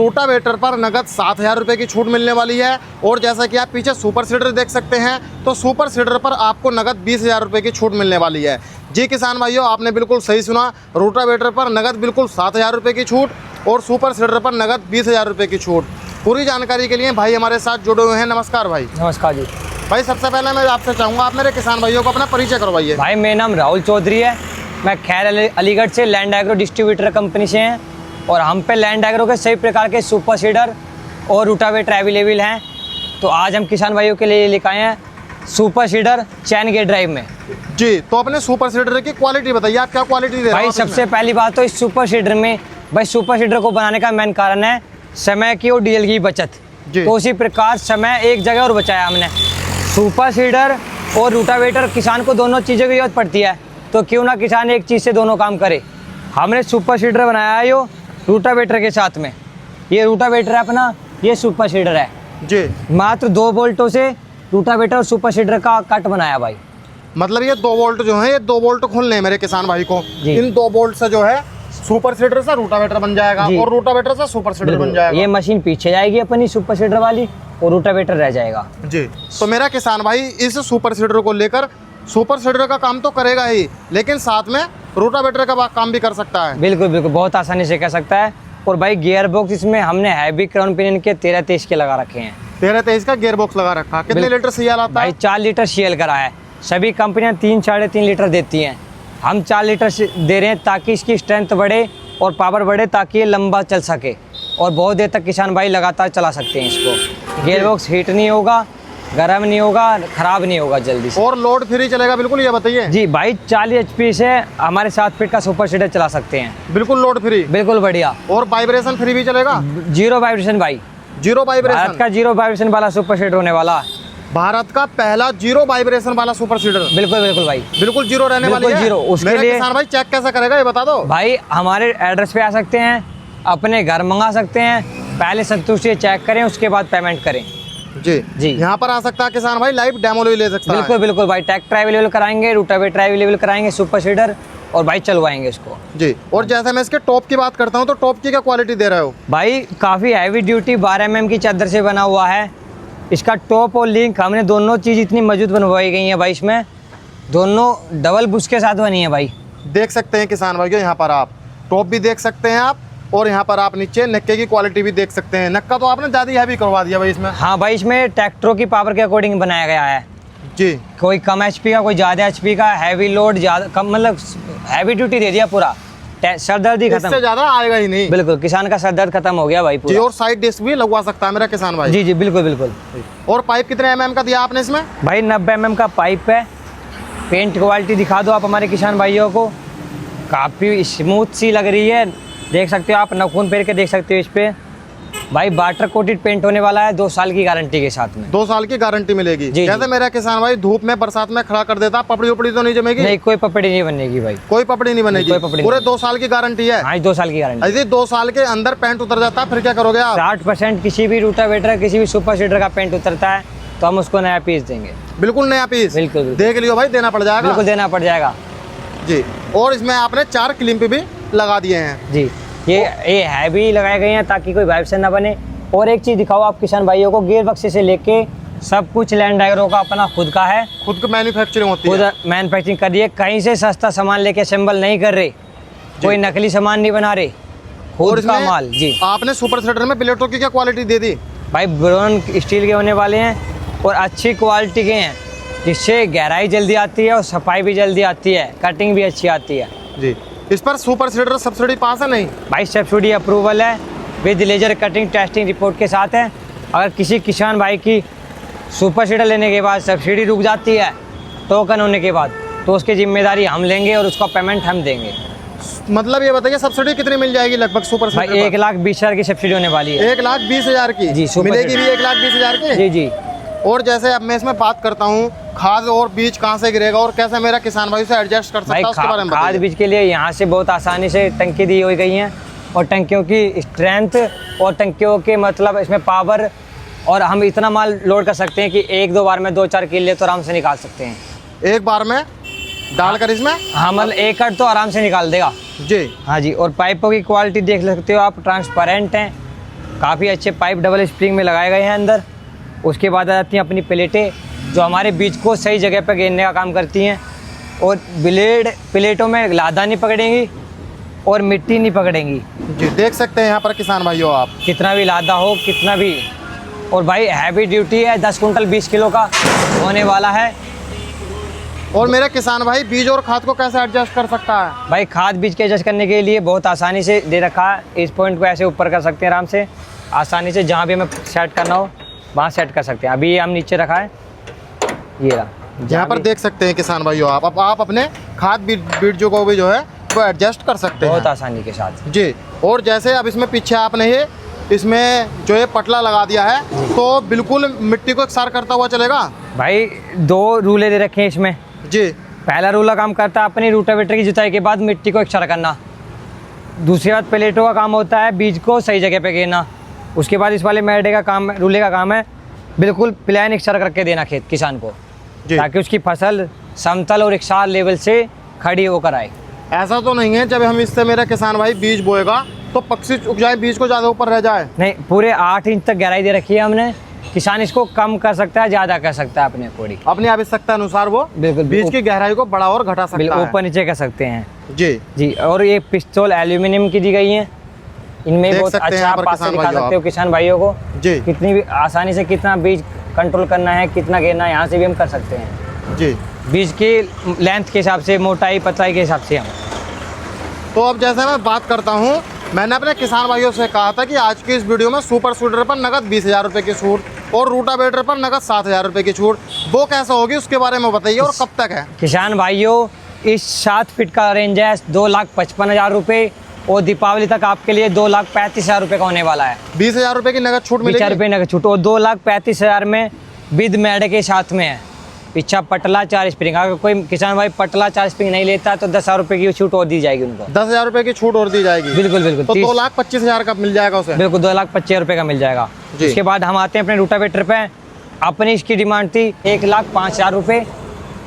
Rotavator पर नगद 7,000 रुपये की छूट मिलने वाली है। और जैसा कि आप पीछे सुपर सीडर देख सकते हैं, तो सुपर सीडर पर आपको नगद 20,000 रुपये की छूट मिलने वाली है। जी किसान भाइयों, आपने बिल्कुल सही सुना, रोटावेटर पर नगद बिल्कुल 7,000 रुपये की छूट और सुपर सीडर पर नगद 20,000 रुपये की छूट। पूरी जानकारी के लिए भाई हमारे साथ जुड़े हुए हैं। नमस्कार भाई। नमस्कार जी। भाई सबसे पहले मैं आपसे चाहूँगा, आप मेरे किसान भाइयों को अपना परिचय करवाइए। भाई मेरा नाम राहुल चौधरी है, मैं खैर अलीगढ़ से लैंड एग्रो डिस्ट्रीब्यूटर कंपनी से हैं और हम पे लैंड एग्रो के सभी प्रकार के सुपर सीडर और रोटावेटर अवेलेबल हैं। तो आज हम किसान भाइयों के लिए लेकर आए हैं सुपर सीडर चैन गेयर ड्राइव में। जी, तो अपने सुपर सीडर की क्वालिटी बताइए, आप क्या क्वालिटी दे रहे हो? भाई सबसे पहली बात तो इस सुपर सीडर में, भाई सुपर सीडर को बनाने का मेन कारण है समय की और डीजल की बचत। तो उसी प्रकार समय एक जगह और बचाया हमने। सुपर सीडर और रोटावेटर किसान को दोनों चीज़ों की जरूरत पड़ती है, तो क्यों ना किसान एक चीज़ से दोनों काम करे। हमने सुपर सीडर बनाया है यो रोटावेटर के साथ में। ये रोटावेटर है अपना, ये सुपर सीडर है जी। मात्र 2 बोल्टों से रोटावेटर और सुपर सीडर का कट बनाया भाई। मतलब ये 2 वोल्ट जो है, ये 2 वोल्ट खोलने हैं मेरे किसान भाई को। इन 2 वोल्ट से जो है सुपर सीडर से रोटावेटर बन जाएगा और रोटावेटर से सुपर सीडर बन जाएगा। ये मशीन पीछे जाएगी अपनी सुपर सीडर वाली और रोटावेटर रह जाएगा। जी, तो मेरा किसान भाई इस सुपर सीडर को लेकर सुपर सीडर का काम तो करेगा ही, लेकिन साथ में रोटावेटर का काम भी कर सकता है। बिल्कुल बिल्कुल, बहुत आसानी से कर सकता है। और भाई गियर बॉक्स इसमें हमने हैवी क्राउन पिनियन के 13-23 के लगा रखे हैं। 13-23 का गियर बॉक्स लगा रखा। कितने लीटर सीएल आता है? भाई 4 लीटर सीएल करा है। सभी कंपनियां 3-3.5 लीटर देती हैं, हम 4 लीटर दे रहे हैं ताकि इसकी स्ट्रेंथ बढ़े और पावर बढ़े, ताकि ये लंबा चल सके और बहुत देर तक किसान भाई लगातार चला सकते हैं इसको। गियर बॉक्स हीट नहीं होगा, गर्म नहीं होगा, खराब नहीं होगा जल्दी से। और लोड फ्री चलेगा बिल्कुल, ये बताइए। जी भाई 40 HP से हमारे 7 फीट का सुपर सीडर चला सकते हैं, बिल्कुल लोड फ्री, बिल्कुल बढ़िया। और वाइब्रेशन फ्री भी चलेगा? 0 वाइब्रेशन भाई, 0 वाइब्रेशन। भारत का 0 वाइब्रेशन वाला सुपर सीडर होने वाला है। भारत का पहला 0 वाइब्रेशन वाला सुपर सीडर। बिल्कुल बिल्कुल भाई, बिल्कुल 0 रहने वाली है। 0। उसके मेरा लिए किसान भाई चेक कैसे करेगा, ये बता दो। भाई हमारे एड्रेस पे आ सकते हैं, अपने घर मंगा सकते हैं, पहले संतुष्टि चेक करें, उसके बाद पेमेंट करें। जी, यहाँ पर आ सकता है किसान भाई, लाइव डेमो भी ले सकता है। बिल्कुल बिल्कुल भाई, ट्रैक्टर अवेलेबल कराएंगे, रोटावेटर अवेलेबल कराएंगे, सुपर सीडर, और भाई चलवाएंगे इसको। जी, और जैसे मैं इसके टॉप की बात करता हूँ, तो टॉप की क्या क्वालिटी दे रहे हो? भाई काफ़ी हैवी ड्यूटी 12 mm की चादर से बना हुआ है। इसका टॉप और लिंक हमने दोनों चीज़ इतनी मजबूत बनवाई गई है भाई, इसमें दोनों डबल बुश के साथ बनी है भाई। देख सकते हैं किसान भाई, यहाँ पर आप टॉप भी देख सकते हैं आप, और यहाँ पर आप नीचे नक्के की क्वालिटी भी देख सकते हैं। नक्का तो आपने ज़्यादा हैवी करवा दिया भाई इसमें। हाँ भाई, इसमें ट्रैक्टरों की पावर के अकॉर्डिंग बनाया गया है जी। कोई कम HP का, कोई ज़्यादा HP का, हैवी लोड ज़्यादा कम, मतलब हैवी ड्यूटी दे दिया पूरा। सर दर्द ही खत्म, इससे ज़्यादा आएगा ही नहीं। बिल्कुल, किसान का सर दर्द खत्म हो गया भाई पूरा। जी, और साइड डिस्क भी लगवा सकता है मेरा किसान भाई। जी जी बिल्कुल बिल्कुल। और पाइप कितने mm का दिया आपने इसमें? भाई 90 mm का पाइप है। पेंट क्वालिटी दिखा दो आप हमारे किसान भाइयों को, काफ़ी स्मूथ सी लग रही है, देख सकते हो आप, नखून पेर के देख सकते हो इस पे। भाई वाटर कोटेड पेंट होने वाला है, 2 साल की गारंटी के साथ में। 2 साल की गारंटी मिलेगी। जैसे मेरा किसान भाई धूप में बरसात में खड़ा कर देता, पपड़ी उपड़ी तो नहीं जमेगी? नहीं, कोई पपड़ी नहीं बनेगी भाई, कोई पपड़ी नहीं बनेगी। पूरे 2 साल की गारंटी है। हाँ 2 साल की गारंटी। यदि 2 साल के अंदर पेंट उतर जाता फिर क्या करोगे आप? 60% किसी भी रोटावेटर, किसी भी सुपर सीडर का पेंट उतरता है तो हम उसको नया पीस देंगे। बिल्कुल नया पीस? बिल्कुल देख लियो भाई, देना पड़ जाएगा। बिल्कुल देना पड़ जाएगा जी। और इसमें आपने 4 क्लिप भी लगा दिए हैं। जी, ये हैवी लगाए गए हैं ताकि कोई वाइब्रेशन ना बने। और एक चीज़ दिखाओ आप किसान भाइयों को, गियर बक्से से लेके सब कुछ लैंड एग्रो का अपना खुद का है, खुद की मैन्युफैक्चरिंग होती खुद है। मैन्युफैक्चरिंग कर रही है, कहीं से सस्ता सामान लेके असेंबल नहीं कर रहे, कोई नकली सामान नहीं बना रहे, खुद का माल। जी, आपने सुपर सीडर में प्लेटों की क्या क्वालिटी दे दी? भाई ब्रोन स्टील के होने वाले हैं और अच्छी क्वालिटी के हैं, जिससे गहराई जल्दी आती है और सफाई भी जल्दी आती है, कटिंग भी अच्छी आती है। जी, इस पर सुपर सीडर सब्सिडी पास है नहीं? भाई सब्सिडी अप्रूवल है, with laser cutting testing report के साथ है। अगर किसी किसान भाई की सुपर सीडर लेने के बाद सब्सिडी रुक जाती है टोकन होने के बाद, तो उसकी जिम्मेदारी हम लेंगे और उसका पेमेंट हम देंगे। मतलब ये बताइए सब्सिडी कितनी मिल जाएगी लगभग सुपर सीडर? भाई 1,20,000 की सब्सिडी होने वाली है। 1,20,000 की? जी, सुपर मिलेगी सीडर। भी 1,20,000 की? जी जी। और जैसे अब मैं इसमें बात करता हूँ, खाद और बीज कहाँ से गिरेगा और कैसे मेरा किसान भाई से एडजस्ट कर सकता है, उसके बारे में खाद बताइए। बीज के लिए यहाँ से बहुत आसानी से टंकी दी हुई गई हैं, और टंकियों की स्ट्रेंथ और टंकियों के मतलब इसमें पावर, और हम इतना माल लोड कर सकते हैं कि 1-2 बार में 2-4 किले तो आराम से निकाल सकते हैं। एक बार में डालकर इसमें? हाँ, मतलब 1 कट तो आराम से निकाल देगा। जी। हाँ जी, और पाइपों की क्वालिटी देख सकते हो आप, ट्रांसपेरेंट हैं, काफ़ी अच्छे पाइप डबल स्प्रिंग में लगाए गए हैं अंदर। उसके बाद आ जाती हैं अपनी प्लेटें, जो हमारे बीज को सही जगह पर घेरने का काम करती हैं। और प्लेटों में लादा नहीं पकड़ेंगी और मिट्टी नहीं पकड़ेंगी। जी देख सकते हैं यहाँ पर किसान भाइयों आप, कितना भी लादा हो, कितना भी। और भाई हैवी ड्यूटी है, 10 कुंटल 20 किलो का होने वाला है। और मेरे किसान भाई बीज और खाद को कैसे एडजस्ट कर सकता है? भाई खाद बीज के एडजस्ट करने के लिए बहुत आसानी से दे रखा है। इस पॉइंट को ऐसे ऊपर कर सकते हैं आराम से, आसानी से जहाँ भी हमें सेट करना हो वहाँ सेट कर सकते हैं। अभी ये हम नीचे रखा है, ये रहा। यहाँ पर देख सकते हैं किसान भाइयों आप, अब आप अपने खाद बीजों को भी जो है वो एडजस्ट कर सकते हैं बहुत आसानी के साथ जी। और जैसे अब इसमें पीछे आपने ये इसमें जो ये पटला लगा दिया है, तो बिल्कुल मिट्टी को एकसार करता हुआ चलेगा। भाई 2 रूले दे रखे हैं इसमें जी। पहला रूला काम करता है अपनी रूटावेटर की जुताई के बाद मिट्टी को एकसार करना। दूसरी बात प्लेटों का काम होता है बीज को सही जगह पे घेरना। उसके बाद इस वाले मैडे का काम, रूले का काम है बिल्कुल प्लान एकसार करके देना खेत किसान को, ताकि उसकी फसल समतल और एकसार लेवल से खड़ी होकर आए। ऐसा तो नहीं है जब हम इससे मेरा किसान भाई बीज बोएगा तो पक्षी उग जाए, बीज को ज़्यादा ऊपर रह जाए? नहीं, पूरे 8 इंच तक गहराई दे रखी है हमने। किसान इसको कम कर सकता है, ज़्यादा कर सकता है अपने अकॉर्डिंग, अपनी आवश्यकता अनुसार वो बिल्कुल बीज की गहराई को बढ़ा और घटा सकता है, ऊपर नीचे कर सकते हैं जी जी। और ये पिस्तौल एल्यूमिनियम की दी गई है, इनमें बहुत अच्छा आप पास से दिखा सकते हो किसान भाइयों को जी। कितनी भी आसानी से कितना बीज कंट्रोल करना है, कितना घेरना है, यहाँ से भी हम कर सकते हैं जी। बीज की लेंथ के हिसाब से, मोटाई पतलाई के हिसाब से हम। तो अब जैसे मैं बात करता हूँ, मैंने अपने किसान भाइयों से कहा था कि आज की इस वीडियो में सुपर सीडर पर नगद 20,000 रुपये की छूट और रूटावेटर पर नगद 7,000 रुपये की छूट, वो कैसे होगी उसके बारे में बताइए और कब तक है? किसान भाइयों इस 7 फीट का रेंज है 2,55,000 रुपये और दीपावली तक आपके लिए 2,35,000 रुपये का होने वाला है। 20,000 रुपये की नगद छूट मिलेगी? 20,000 रुपये नगद छूट और 2,35,000 में विद मैड के साथ में है। पीछा पटला 4 स्प्रिंग, अगर कोई किसान भाई पटला 4 स्प्रिंग नहीं लेता तो 10,000 रुपये की छूट और दी जाएगी उनको। 10,000 रुपये की छूट और दी जाएगी? बिल्कुल बिल्कुल। तो 2,25,000 का मिल जाएगा उसे? बिल्कुल 2,25,000 रुपये का मिल जाएगा। उसके बाद हम आते हैं अपने रूटावेटर पे। अपनी इसकी डिमांड थी 1,05,000 रुपये,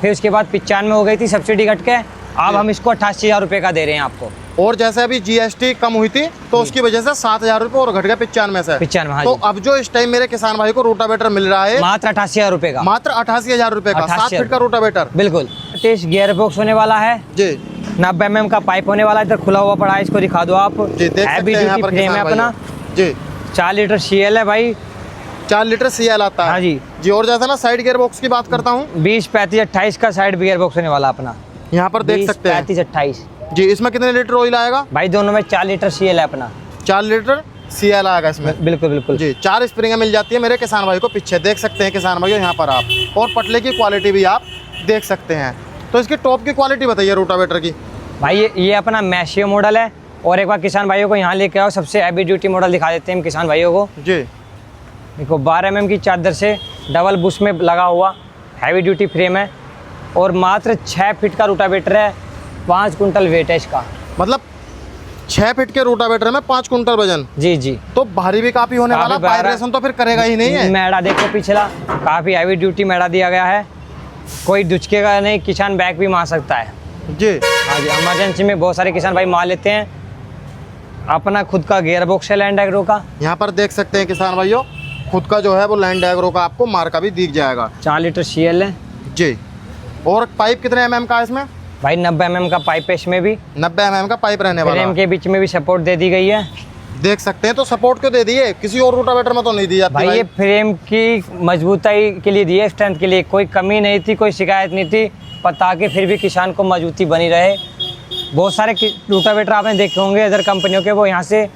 फिर उसके बाद 95 हो गई थी सब्सिडी कट के, अब हम इसको 88,000 रुपये का दे रहे हैं आपको। और जैसे अभी GST कम हुई थी तो उसकी वजह से 7,000 रुपये और घट गया 95 से 95। हाँ, तो अब जो इस टाइम मेरे किसान भाई को रूटावेटर मिल रहा है मात्र 88,000 रुपये का, मात्र 88,000 रुपये का 7 फीट का रूटावेटर। बिल्कुल। गियर बॉक्स होने वाला है जी, 90 mm का पाइप होने वाला है, इधर खुला हुआ पड़ा है, इसको दिखा दो आप जी। देख सकते हैं यहाँ पर फ्रेम है अपना जी। 4 लीटर CL है भाई, 4 लीटर CL आता है। हाँ जी जी। और जैसा मैं साइड गियर बॉक्स की बात करता हूँ, 20, 35, 28 का साइड गियर बॉक्स होने वाला अपना, यहाँ पर देख सकते हैं 35, 28 जी। इसमें कितने लीटर ऑयल आएगा भाई? दोनों में 4 लीटर CL है अपना, 4 लीटर CL आएगा इसमें। बिल्कुल बिल्कुल जी। 4 स्प्रिंगें मिल जाती है मेरे किसान भाई को, पीछे देख सकते हैं किसान भाई यहाँ पर आप, और पटले की क्वालिटी भी आप देख सकते हैं। तो इसकी टॉप की क्वालिटी बताइए रूटावेटर की। भाई ये अपना मैशियो मॉडल है। और एक बार किसान भाइयों को यहाँ लेके आओ, सबसे हैवी ड्यूटी मॉडल दिखा देते हैं हम किसान भाइयों को जी। देखो 12 mm की चादर से डबल बुश में लगा हुआ हैवी ड्यूटी फ्रेम है और मात्र 6 फीट का रूटावेटर है, 5 कुंटल वेट है इसका। मतलब 6 फीट के रूटावेटर में 5 कुंटल वजन? जी जी। तो भारी भी काफी होने वाला, वाइब्रेशन तो फिर करेगा ही नहीं है। मैडा देखो पिछला काफी हैवी ड्यूटी मैडा दिया गया है, कोई दुचकेगा नहीं, किसान बैक भी मार सकता है जी। हाँ जी। इमरजेंसी में बहुत सारे किसान भाई मार लेते हैं। अपना खुद का गियर बॉक्स है लैंड एग्रो का, यहाँ पर देख सकते हैं किसान भाइयों, खुद का जो है वो लैंड एग्रो का आपको मार्का भी दिख जाएगा। 4 लीटर CL है जी। और पाइप कितने mm का है इसमें भाई? 90 mm का पाइप है इसमें भी, 90 mm का पाइप रहने वाला। फ्रेम के बीच में भी सपोर्ट दे दी गई है, देख सकते हैं। तो सपोर्ट क्यों दे दिए? किसी और रूटावेटर में तो नहीं दी जाती भाई। ये फ्रेम की मजबूताई के लिए दी है, स्ट्रेंथ के लिए। कोई कमी नहीं थी, कोई शिकायत नहीं थी, ताकि फिर भी किसान को मजबूती बनी रहे। बहुत सारे रूटावेटर आपने देखे होंगे अदर कंपनियों के, वो यहाँ से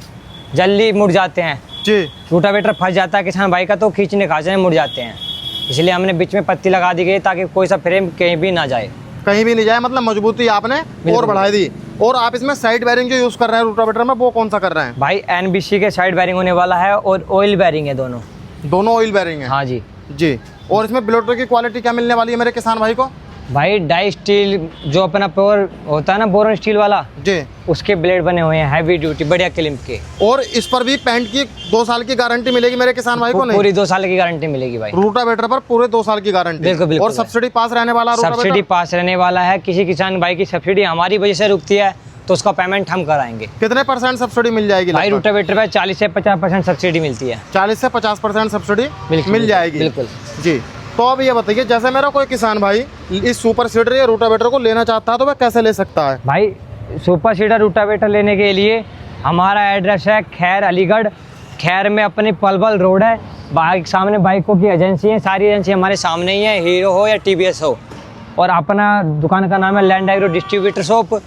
जल्दी मुड़ जाते हैं जी। रूटावेटर फंस जाता है किसान भाई का, तो खींचने खाचने मुड़ जाते हैं। इसलिए हमने बीच में पत्ती लगा दी गई ताकि कोई सा फ्रेम कहीं भी ना जाए, कहीं भी नहीं जाए। मतलब मजबूती आपने और बढ़ा दी। और आप इसमें साइड बैरिंग जो यूज कर रहे हैं रूटावेटर में, वो कौन सा कर रहे हैं? भाई NBC के साइड बैरिंग होने वाला है और ऑयल बैरिंग है, दोनों ऑयल बैरिंग है। हाँ जी जी। और इसमें ब्लोटर की क्वालिटी क्या मिलने वाली है मेरे किसान भाई को? भाई डाई स्टील जो अपना पावर होता है ना, बोरन स्टील वाला जी, उसके ब्लेड बने हुए हैं हैवी ड्यूटी बढ़िया क्लिम्प के। और इस पर भी पेंट की 2 साल की गारंटी मिलेगी मेरे किसान भाई को? नहीं, पूरी 2 साल की गारंटी मिलेगी भाई रूटावेटर पर, पूरे 2 साल की गारंटी। बिल्कुल बिल्कुल। और सब्सिडी पास रहने वाला? सब्सिडी पास रहने वाला है। किसी किसान भाई की सब्सिडी हमारी वजह से रुकती है तो उसका पेमेंट हम कराएंगे। कितने % सब्सिडी मिल जाएगी? भाई रोटावेटर पे 40 से 50% सब्सिडी मिलती है। 40 से 50% सब्सिडी बिल्कुल, मिल जाएगी। बिल्कुल जी। तो अब ये बताइए, जैसे मेरा कोई किसान भाई इस सुपर सीडर या रोटावेटर को लेना चाहता है तो वह कैसे ले सकता है? भाई सुपर सीडर रोटावेटर लेने के लिए हमारा एड्रेस है खैर अलीगढ़। खैर में अपनी पलवल रोड है, बाइक सामने बाइकों की एजेंसी है, सारी एजेंसी हमारे सामने ही है, हीरो हो या TVS हो। और अपना दुकान का नाम है लैंड एग्रो डिस्ट्रीब्यूटर शॉप,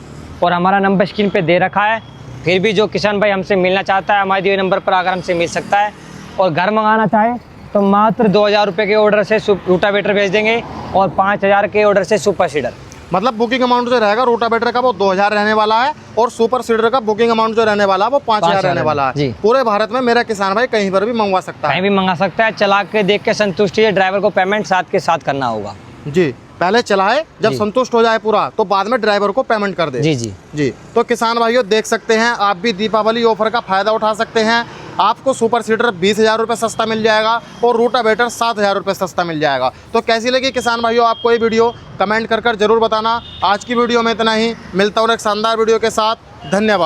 और हमारा नंबर स्क्रीन पे दे रखा है। फिर भी जो किसान भाई हमसे मिलना चाहता है हमारे दिए नंबर पर आकर हमसे मिल सकता है। और घर मंगाना चाहे तो मात्र 2000 रुपये के ऑर्डर से रोटावेटर भेज देंगे और 5000 के ऑर्डर से सुपर सीडर। मतलब बुकिंग अमाउंट जो रहेगा रोटावेटर का वो 2000 रहने वाला है, और सुपर सीडर का बुकिंग अमाउंट जो रहने वाला है वो 5000 रहने वाला है। पूरे भारत में मेरा किसान भाई कहीं पर भी मंगवा सकता है, कहीं भी मंगा सकता है। चला के देख के संतुष्टि है, ड्राइवर को पेमेंट साथ के साथ करना होगा। जी, पहले चलाए, जब संतुष्ट हो जाए पूरा तो बाद में ड्राइवर को पेमेंट कर दे। जी जी जी। तो किसान भाइयों देख सकते हैं, आप भी दीपावली ऑफर का फायदा उठा सकते हैं। आपको सुपर सीडर 20,000 रुपये सस्ता मिल जाएगा और रोटावेटर 7,000 रुपये सस्ता मिल जाएगा। तो कैसी लगी किसान भाइयों आपको ये वीडियो, कमेंट कर जरूर बताना। आज की वीडियो में इतना ही, मिलता हूँ एक शानदार वीडियो के साथ। धन्यवाद।